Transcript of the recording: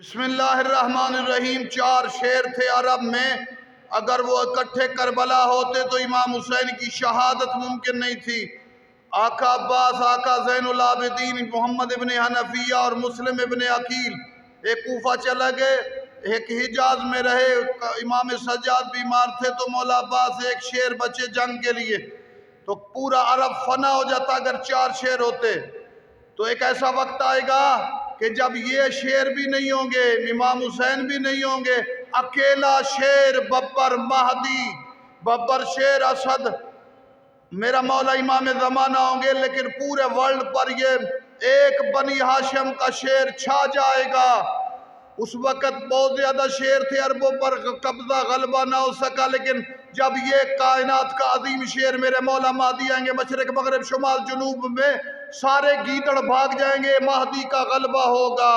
बिस्मिल्लाहिर्रहमानिर्रहीम। चार शेर थे अरब में, अगर वो इकट्ठे करबला होते तो इमाम हुसैन की शहादत मुमकिन नहीं थी। आका अब्बास, आका ज़ैनुल आबिदीन, मोहम्मद इब्ने हनफिया और मुस्लिम इब्ने अकील एक कूफा चला गए, एक हिजाज में रहे। इमाम सज्जाद बीमार थे तो मौला अब्बास एक शेर बचे जंग के लिए, तो पूरा अरब फना हो जाता अगर चार शेर होते। तो एक ऐसा वक्त आएगा कि जब ये शेर भी नहीं होंगे, इमाम हुसैन भी नहीं होंगे, अकेला शेर बब्बर महदी, बब्बर शेर असद मेरा मौला इमाम ज़माना होंगे। लेकिन पूरे वर्ल्ड पर ये एक बनी हाशिम का शेर छा जाएगा। उस वक़्त बहुत ज़्यादा शेर थे, अरबों पर कब्जा गलबा ना हो सका, लेकिन जब ये कायनात का अजीम शेर मेरे मौला महदी आएंगे, मशरिक मगरिब शुमाल जुनूब में सारे गीदड़ भाग जाएंगे, महदी का गलबा होगा।